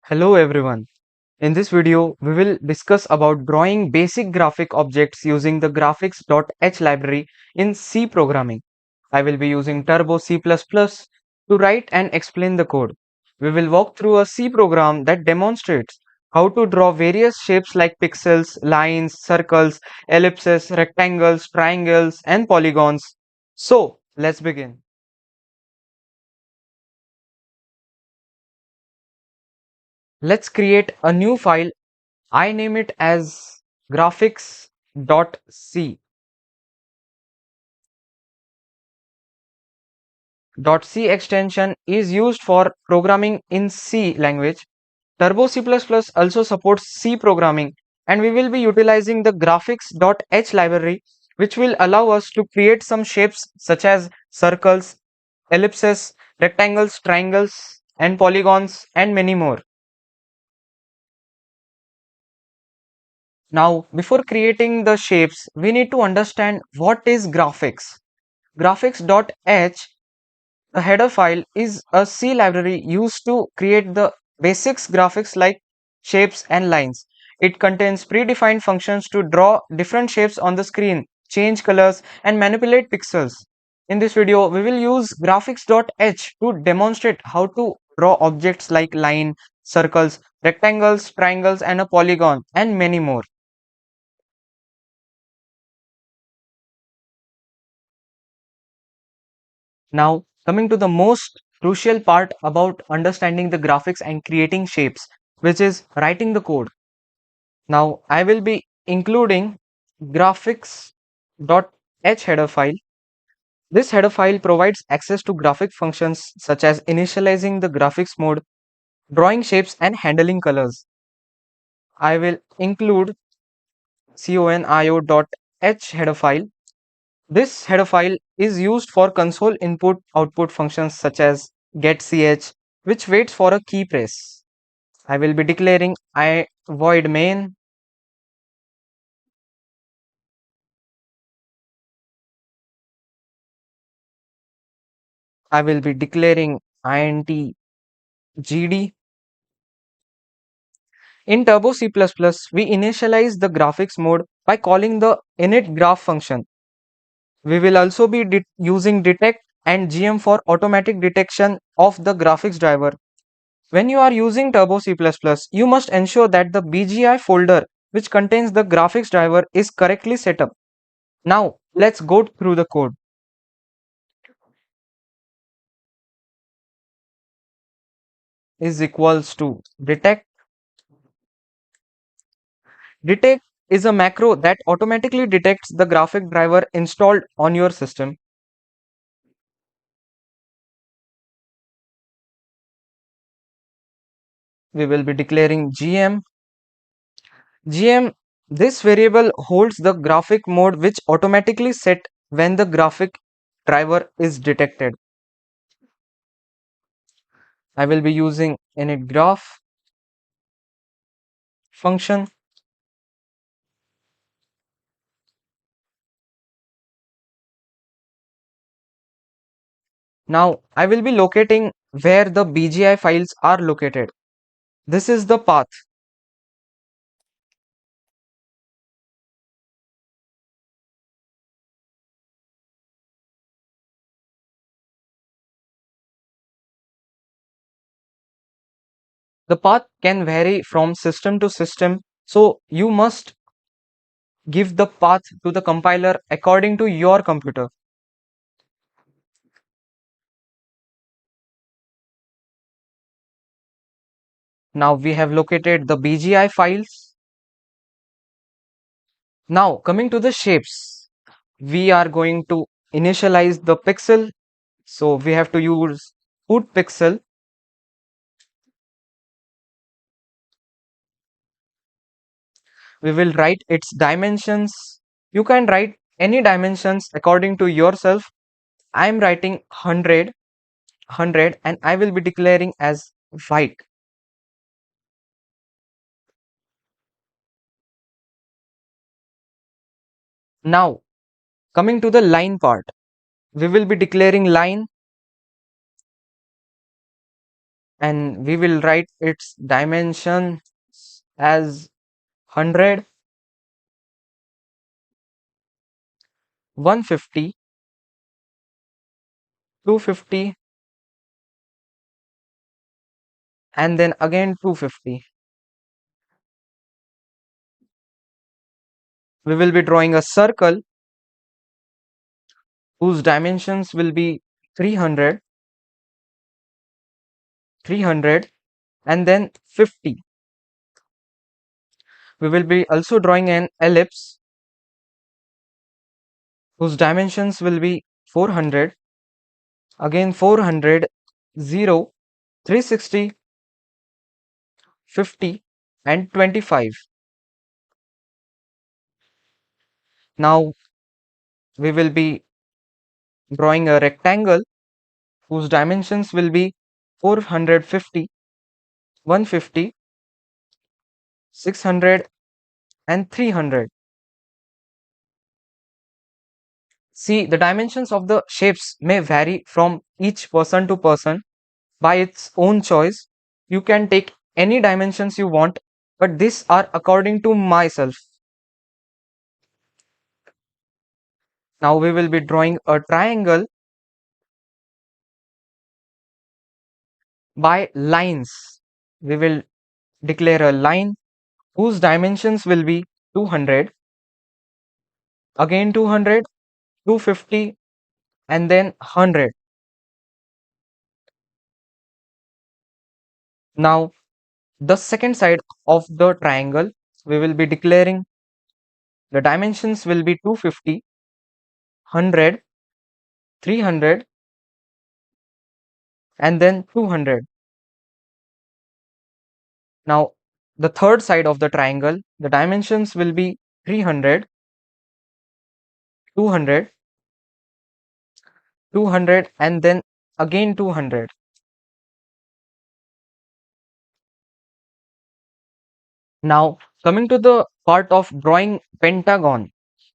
Hello everyone. In this video, we will discuss about drawing basic graphic objects using the graphics.h library in C programming. I will be using Turbo C++ to write and explain the code. We will walk through a C program that demonstrates how to draw various shapes like pixels, lines, circles, ellipses, rectangles, triangles, and polygons. So, let's begin. Let's create a new file. I name it as graphics.c. .c extension is used for programming in C language. Turbo C++ also supports C programming, and we will be utilizing the graphics.h library, which will allow us to create some shapes such as circles, ellipses, rectangles, triangles, and polygons, and many more. Now, before creating the shapes, we need to understand what is graphics. Graphics.h, the header file, is a C library used to create the basics graphics like shapes and lines. It contains predefined functions to draw different shapes on the screen, change colors, and manipulate pixels. In this video, we will use graphics.h to demonstrate how to draw objects like line, circles, rectangles, triangles, and a polygon, and many more. Now, coming to the most crucial part about understanding the graphics and creating shapes, which is writing the code. Now, I will be including graphics.h header file. This header file provides access to graphic functions such as initializing the graphics mode, drawing shapes, and handling colors. I will include conio.h header file. This header file is used for console input output functions such as getch, which waits for a key press. I will be declaring I void main. I will be declaring int gd. In Turbo C++, we initialize the graphics mode by calling the initGraph function. We will also be using detect and gm for automatic detection of the graphics driver. When you are using Turbo C++, you must ensure that the BGI folder which contains the graphics driver is correctly set up. Now, let's go through the code. Is equals to detect. Detect is a macro that automatically detects the graphic driver installed on your system. We will be declaring gm. gm, this variable holds the graphic mode which automatically set when the graphic driver is detected. I will be using initGraph function. Now I will be locating where the BGI files are located. This is the path. The path can vary from system to system, so you must give the path to the compiler according to your computer. Now we have located the BGI files. Now coming to the shapes, we are going to initialize the pixel. So we have to use put pixel. We will write its dimensions. You can write any dimensions according to yourself. I am writing 100 and I will be declaring as white. Now coming to the line part, we will be declaring line and we will write its dimension as 100, 150, 250, and then again 250. We will be drawing a circle whose dimensions will be 300, 300, and then 50. We will be also drawing an ellipse whose dimensions will be 400, again 400, 0, 360, 50, and 25. Now we will be drawing a rectangle whose dimensions will be 450, 150, 600, and 300. See, the dimensions of the shapes may vary from each person to person by its own choice. You can take any dimensions you want, but these are according to myself. Now we will be drawing a triangle by lines. We will declare a line whose dimensions will be 200, again 200, 250, and then 100. Now the second side of the triangle, we will be declaring the dimensions will be 250, 100, 300, and then 200. Now the third side of the triangle, the dimensions will be 300, 200, 200, and then again 200. Now coming to the part of drawing pentagon,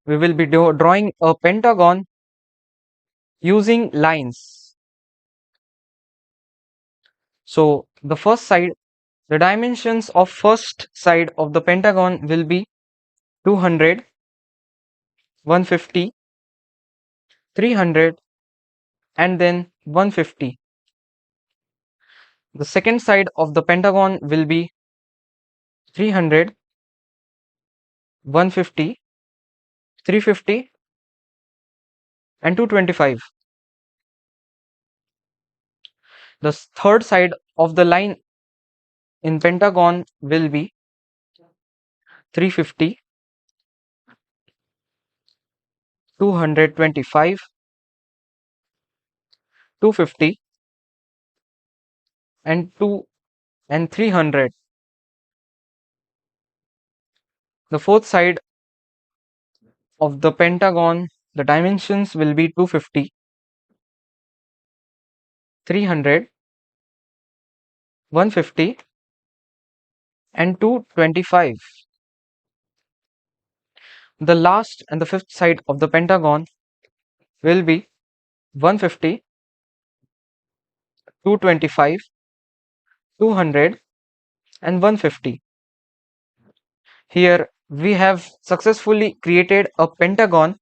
we will be drawing a pentagon using lines. So the first side, the dimensions of first side of the pentagon will be 200, 150, 300, and then 150. The second side of the pentagon will be 300, 150, 350, and 225. The third side of the line in pentagon will be 350, 225, 250, and 300. The fourth side of the pentagon, the dimensions will be 250, 300, 150, and 225. The last and the fifth side of the pentagon will be 150, 225, 200, and 150. Here we have successfully created a pentagon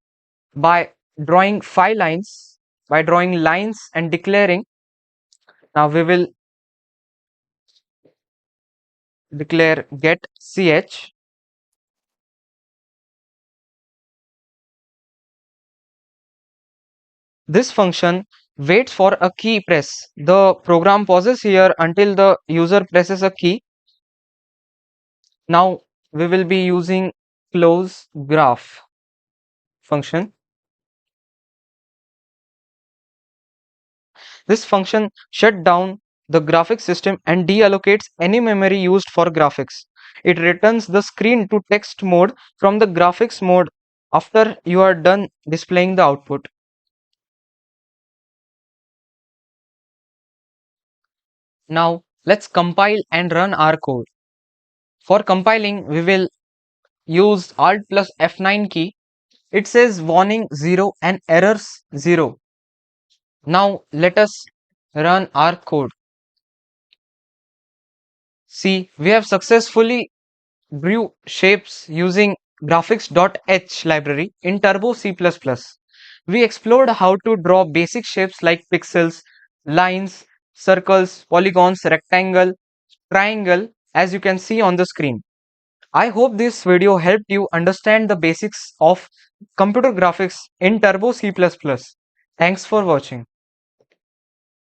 by drawing 5 lines, by drawing lines and declaring. Now we will declare getch. This function waits for a key press. The program pauses here until the user presses a key. Now we will be using closegraph function. This function shuts down the graphics system and deallocates any memory used for graphics. It returns the screen to text mode from the graphics mode after you are done displaying the output. Now let's compile and run our code. For compiling, we will use Alt plus F9 key. It says warning 0 and errors 0. Now let us run our code. See, we have successfully drew shapes using graphics.h library in Turbo C++. We explored how to draw basic shapes like pixels, lines, circles, polygons, rectangle, triangle, as you can see on the screen. I hope this video helped you understand the basics of computer graphics in Turbo C++. Thanks for watching.